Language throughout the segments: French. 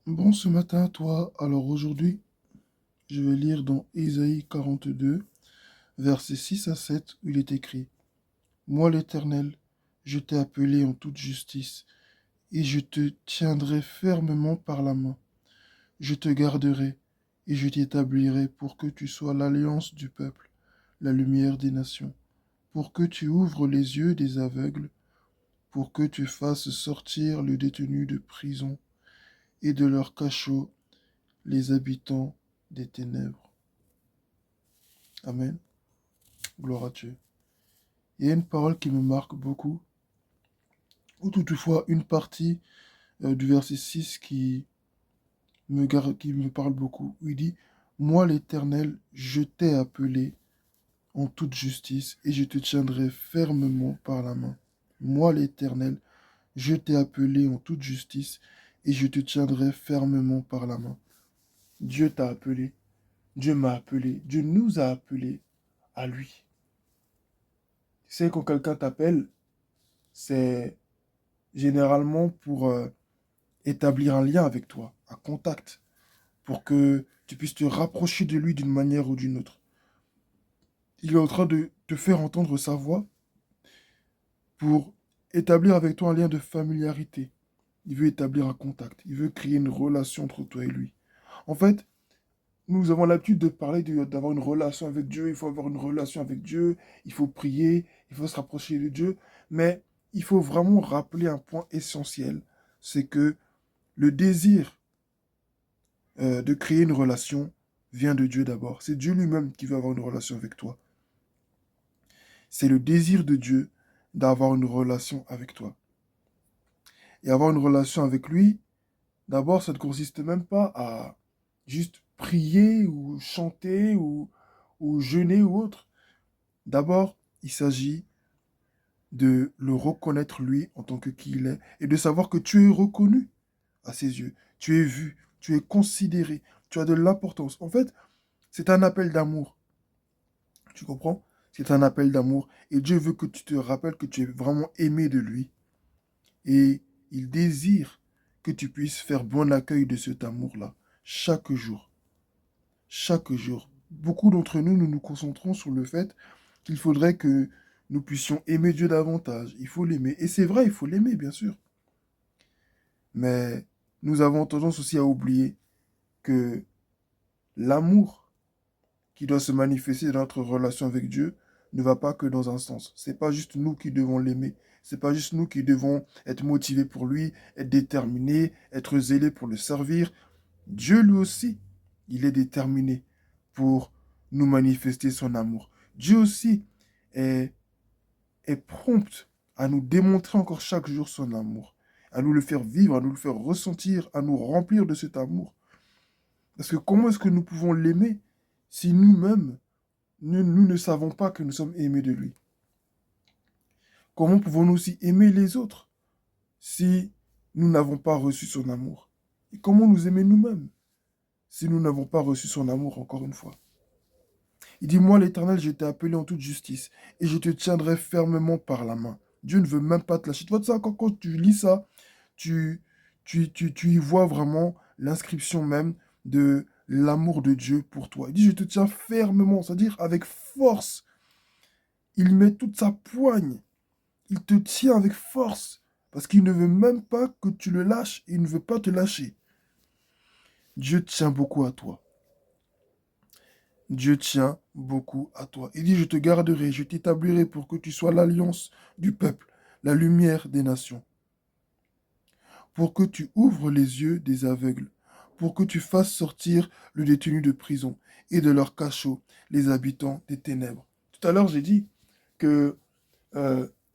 Bon, ce matin à toi. Alors aujourd'hui, je vais lire dans Ésaïe 42, versets 6 à 7, où il est écrit: Moi, l'Éternel, je t'ai appelé en toute justice, et je te tiendrai fermement par la main. Je te garderai, et je t'établirai pour que tu sois l'alliance du peuple, la lumière des nations, pour que tu ouvres les yeux des aveugles, pour que tu fasses sortir le détenu de prison, et de leur cachot les habitants des ténèbres. Amen. Gloire à Dieu. Il y a une parole qui me marque beaucoup, ou toutefois une partie du verset 6 qui me parle beaucoup, où il dit: Moi l'Éternel, je t'ai appelé en toute justice, et je te tiendrai fermement par la main. Moi l'Éternel, je t'ai appelé en toute justice, et je te tiendrai fermement par la main. Dieu t'a appelé, Dieu m'a appelé, Dieu nous a appelés à lui. Tu sais, quand quelqu'un t'appelle, c'est généralement pour établir un lien avec toi, un contact, pour que tu puisses te rapprocher de lui d'une manière ou d'une autre. Il est en train de te faire entendre sa voix pour établir avec toi un lien de familiarité. Il veut établir un contact, il veut créer une relation entre toi et lui. En fait, nous avons l'habitude de parler d'avoir une relation avec Dieu, il faut avoir une relation avec Dieu, il faut prier, il faut se rapprocher de Dieu, mais il faut vraiment rappeler un point essentiel, c'est que le désir de créer une relation vient de Dieu d'abord. C'est Dieu lui-même qui veut avoir une relation avec toi. C'est le désir de Dieu d'avoir une relation avec toi. Et avoir une relation avec lui, d'abord, ça ne consiste même pas à juste prier ou chanter ou jeûner ou autre. D'abord, il s'agit de le reconnaître lui en tant que qui il est et de savoir que tu es reconnu à ses yeux. Tu es vu, tu es considéré, tu as de l'importance. En fait, c'est un appel d'amour. Tu comprends? C'est un appel d'amour. Et Dieu veut que tu te rappelles que tu es vraiment aimé de lui. Et il désire que tu puisses faire bon accueil de cet amour-là, chaque jour. Chaque jour. Beaucoup d'entre nous, nous nous concentrons sur le fait qu'il faudrait que nous puissions aimer Dieu davantage. Il faut l'aimer. Et c'est vrai, il faut l'aimer, bien sûr. Mais nous avons tendance aussi à oublier que l'amour qui doit se manifester dans notre relation avec Dieu ne va pas que dans un sens. C'est pas juste nous qui devons l'aimer. C'est pas juste nous qui devons être motivés pour lui, être déterminés, être zélés pour le servir. Dieu lui aussi, il est déterminé pour nous manifester son amour. Dieu aussi est, est prompt à nous démontrer encore chaque jour son amour, à nous le faire vivre, à nous le faire ressentir, à nous remplir de cet amour. Parce que comment est-ce que nous pouvons l'aimer si nous-mêmes, nous ne savons pas que nous sommes aimés de lui? Comment pouvons-nous aussi aimer les autres si nous n'avons pas reçu son amour? Et comment nous aimer nous-mêmes si nous n'avons pas reçu son amour encore une fois? Il dit: Moi, l'Éternel, je t'ai appelé en toute justice et je te tiendrai fermement par la main. Dieu ne veut même pas te lâcher. Tu vois, ça, quand tu lis ça, tu, tu y vois vraiment l'inscription même de l'amour de Dieu pour toi. Il dit: Je te tiens fermement, c'est-à-dire avec force. Il met toute sa poigne. Il te tient avec force parce qu'il ne veut même pas que tu le lâches. Il ne veut pas te lâcher. Dieu tient beaucoup à toi. Dieu tient beaucoup à toi. Il dit: Je te garderai, je t'établirai pour que tu sois l'alliance du peuple, la lumière des nations, pour que tu ouvres les yeux des aveugles, pour que tu fasses sortir le détenu de prison et de leur cachot les habitants des ténèbres. Tout à l'heure, j'ai dit que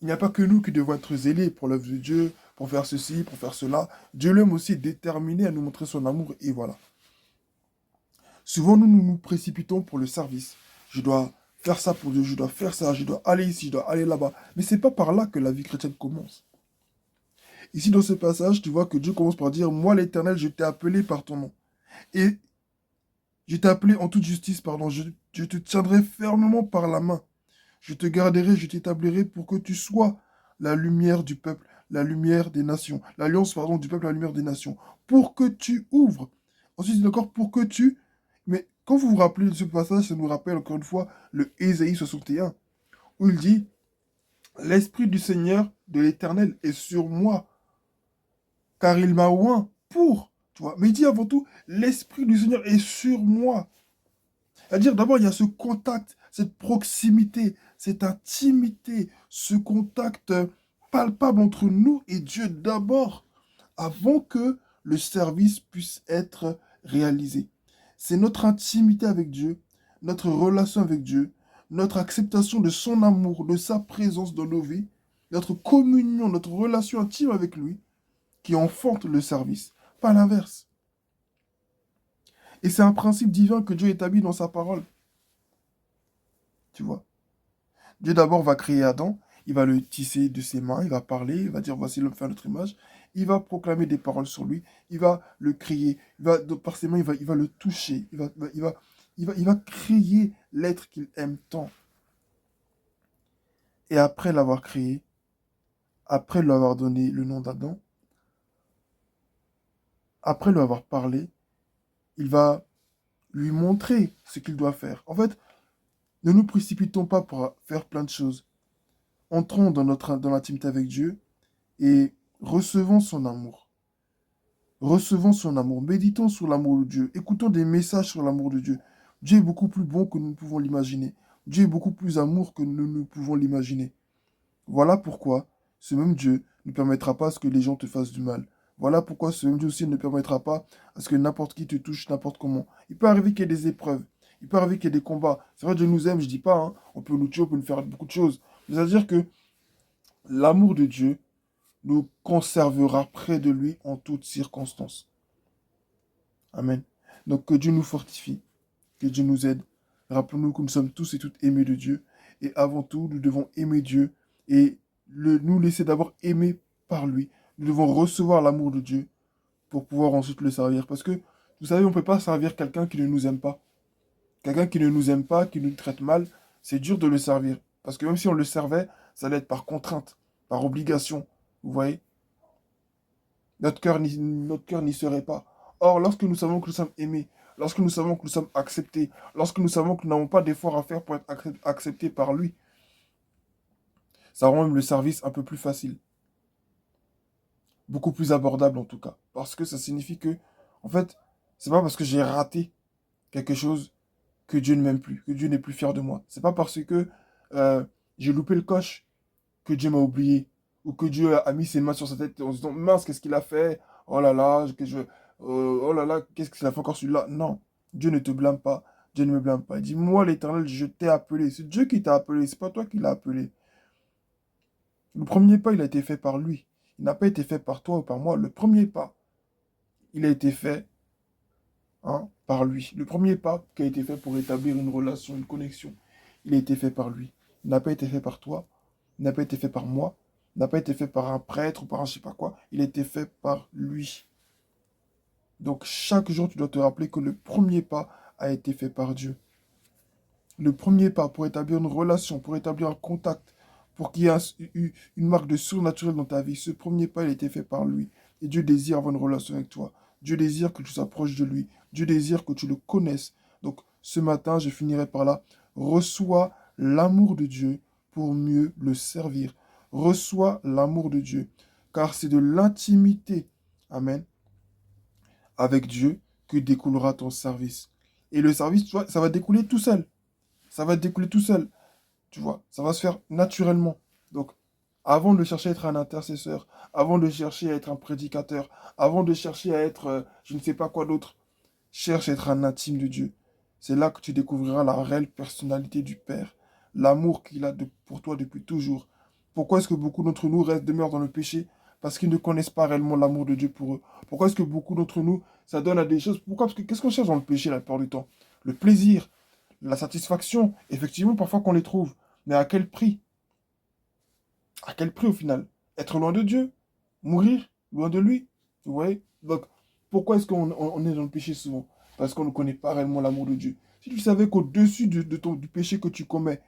il n'y a pas que nous qui devons être zélés pour l'œuvre de Dieu, pour faire ceci, pour faire cela. Dieu lui-même aussi est déterminé à nous montrer son amour, et voilà. Souvent, nous précipitons pour le service. Je dois faire ça pour Dieu, je dois faire ça, je dois aller ici, je dois aller là-bas. Mais c'est pas par là que la vie chrétienne commence. Ici, dans ce passage, tu vois que Dieu commence par dire: Moi, l'Éternel, je t'ai appelé par ton nom. Et je t'ai appelé en toute justice, pardon. Je te tiendrai fermement par la main. Je te garderai, je t'établirai pour que tu sois la lumière du peuple, la lumière des nations. L'alliance, pardon, du peuple à la lumière des nations. Pour que tu ouvres. Ensuite, il dit encore pour que tu... Mais quand vous vous rappelez de ce passage, ça nous rappelle encore une fois le Ésaïe 61, où il dit, l'Esprit du Seigneur, de l'Éternel, est sur moi, car il m'a oint pour... Tu vois, mais il dit avant tout, l'Esprit du Seigneur est sur moi. C'est-à-dire, d'abord, il y a ce contact, cette proximité, cette intimité, ce contact palpable entre nous et Dieu d'abord, avant que le service puisse être réalisé. C'est notre intimité avec Dieu, notre relation avec Dieu, notre acceptation de son amour, de sa présence dans nos vies, notre communion, notre relation intime avec lui, qui enfante le service, pas l'inverse. Et c'est un principe divin que Dieu établit dans sa parole, tu vois. Dieu d'abord va créer Adam, il va le tisser de ses mains, il va parler, il va dire voici l'homme fait à notre image, il va proclamer des paroles sur lui, il va le créer, par ses mains, il va le toucher, il va créer l'être qu'il aime tant. Et après l'avoir créé, après lui avoir donné le nom d'Adam, après lui avoir parlé, il va lui montrer ce qu'il doit faire. En fait, ne nous précipitons pas pour faire plein de choses. Entrons dans l'intimité avec Dieu et recevons son amour. Recevons son amour. Méditons sur l'amour de Dieu. Écoutons des messages sur l'amour de Dieu. Dieu est beaucoup plus bon que nous ne pouvons l'imaginer. Dieu est beaucoup plus amour que nous ne pouvons l'imaginer. Voilà pourquoi ce même Dieu ne permettra pas à ce que les gens te fassent du mal. Voilà pourquoi ce même Dieu aussi ne permettra pas à ce que n'importe qui te touche n'importe comment. Il peut arriver qu'il y ait des épreuves. Il peut arriver qu'il y ait des combats. C'est vrai, Dieu nous aime, je dis pas, hein. On peut nous tuer, on peut nous faire beaucoup de choses. Mais c'est-à-dire que l'amour de Dieu nous conservera près de lui en toutes circonstances. Amen. Donc que Dieu nous fortifie, que Dieu nous aide. Rappelons-nous que nous sommes tous et toutes aimés de Dieu. Et avant tout, nous devons aimer Dieu et nous laisser d'abord aimer par lui. Nous devons recevoir l'amour de Dieu pour pouvoir ensuite le servir. Parce que, vous savez, on ne peut pas servir quelqu'un qui ne nous aime pas. Quelqu'un qui ne nous aime pas, qui nous traite mal, c'est dur de le servir. Parce que même si on le servait, ça allait être par contrainte, par obligation. Vous voyez? Notre cœur n'y serait pas. Or, lorsque nous savons que nous sommes aimés, lorsque nous savons que nous sommes acceptés, lorsque nous savons que nous n'avons pas d'efforts à faire pour être acceptés par lui, ça rend même le service un peu plus facile. Beaucoup plus abordable en tout cas. Parce que ça signifie que, en fait, c'est pas parce que j'ai raté quelque chose que Dieu ne m'aime plus, que Dieu n'est plus fier de moi. C'est pas parce que j'ai loupé le coche que Dieu m'a oublié, ou que Dieu a mis ses mains sur sa tête en se disant, mince, qu'est-ce qu'il a fait? Oh là là, oh là là, qu'est-ce qu'il a fait encore celui-là? Non, Dieu ne te blâme pas, Dieu ne me blâme pas. Il dit, moi l'Éternel, je t'ai appelé. C'est Dieu qui t'a appelé, c'est pas toi qui l'as appelé. Le premier pas, il a été fait par lui. Il n'a pas été fait par toi ou par moi. Le premier pas, il a été fait, hein, par lui. Le premier pas qui a été fait pour établir une relation, une connexion, il a été fait par lui. Il n'a pas été fait par toi, il n'a pas été fait par moi, il n'a pas été fait par un prêtre ou par un je sais pas quoi. Il a été fait par lui. Donc chaque jour, tu dois te rappeler que le premier pas a été fait par Dieu. Le premier pas pour établir une relation, pour établir un contact, pour qu'il y ait une marque de surnaturel dans ta vie, ce premier pas, il a été fait par lui. Et Dieu désire avoir une relation avec toi. Dieu désire que tu s'approches de lui. Dieu désire que tu le connaisses. Donc ce matin, je finirai par là. Reçois l'amour de Dieu pour mieux le servir. Reçois l'amour de Dieu, car c'est de l'intimité, amen, avec Dieu que découlera ton service. Et le service, tu vois, ça va découler tout seul. Ça va découler tout seul. Tu vois, ça va se faire naturellement. Donc, avant de chercher à être un intercesseur, avant de chercher à être un prédicateur, avant de chercher à être je ne sais pas quoi d'autre, cherche à être un intime de Dieu. C'est là que tu découvriras la réelle personnalité du Père, l'amour qu'il a pour toi depuis toujours. Pourquoi est-ce que beaucoup d'entre nous demeurent dans le péché? Parce qu'ils ne connaissent pas réellement l'amour de Dieu pour eux. Pourquoi est-ce que beaucoup d'entre nous, ça donne à des choses? Pourquoi? Parce que qu'est-ce qu'on cherche dans le péché la plupart du temps? Le plaisir, la satisfaction, effectivement, parfois qu'on les trouve. Mais à quel prix? À quel prix au final? Être loin de Dieu? Mourir loin de lui? Vous voyez? Donc, pourquoi est-ce qu'on est dans le péché souvent? Parce qu'on ne connaît pas réellement l'amour de Dieu. Si tu savais qu'au-dessus du péché que tu commets,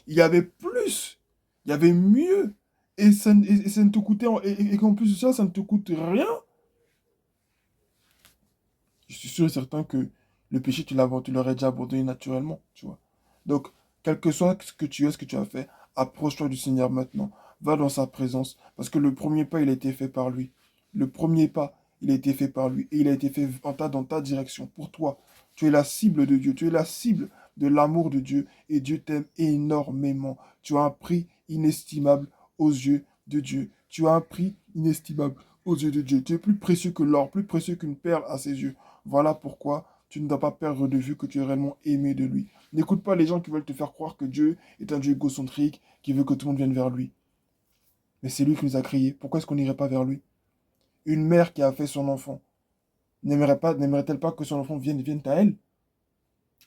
il y avait plus, il y avait mieux, et ça ne te coûtait, et qu'en plus de ça, ça ne te coûte rien. Je suis sûr et certain que le péché, tu l'aurais déjà abandonné naturellement, tu vois. Donc, quel que soit ce que tu es, ce que tu as fait, approche-toi du Seigneur maintenant. Va dans sa présence, parce que le premier pas, il a été fait par lui. Le premier pas, il a été fait par lui, et il a été fait dans ta direction, pour toi. Tu es la cible de Dieu, tu es la cible de l'amour de Dieu, et Dieu t'aime énormément. Tu as un prix inestimable aux yeux de Dieu. Tu as un prix inestimable aux yeux de Dieu. Tu es plus précieux que l'or, plus précieux qu'une perle à ses yeux. Voilà pourquoi tu ne dois pas perdre de vue que tu es réellement aimé de lui. N'écoute pas les gens qui veulent te faire croire que Dieu est un Dieu égocentrique, qui veut que tout le monde vienne vers lui. Mais c'est lui qui nous a créés. Pourquoi est-ce qu'on n'irait pas vers lui? Une mère qui a fait son enfant, n'aimerait-elle pas que son enfant vienne à elle?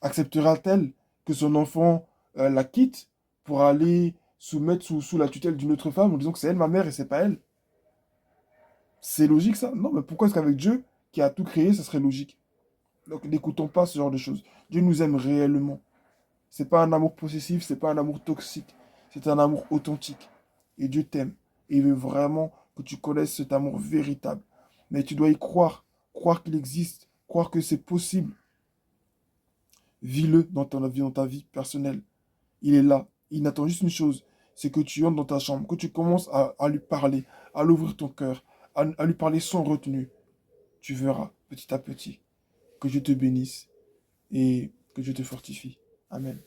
Acceptera-t-elle que son enfant la quitte pour aller soumettre sous la tutelle d'une autre femme en disant que c'est elle ma mère et c'est pas elle? C'est logique ça? Non, mais pourquoi est-ce qu'avec Dieu qui a tout créé, ça serait logique? Donc n'écoutons pas ce genre de choses. Dieu nous aime réellement. C'est pas un amour possessif, c'est pas un amour toxique. C'est un amour authentique. Et Dieu t'aime. Et il veut vraiment que tu connaisses cet amour véritable. Mais tu dois y croire. Croire qu'il existe. Croire que c'est possible. Vis-le dans ta vie personnelle. Il est là. Il n'attend juste une chose. C'est que tu entres dans ta chambre, que tu commences à lui parler, à l'ouvrir ton cœur, à lui parler sans retenue. Tu verras petit à petit que Dieu te bénisse et que Dieu te fortifie. Amen.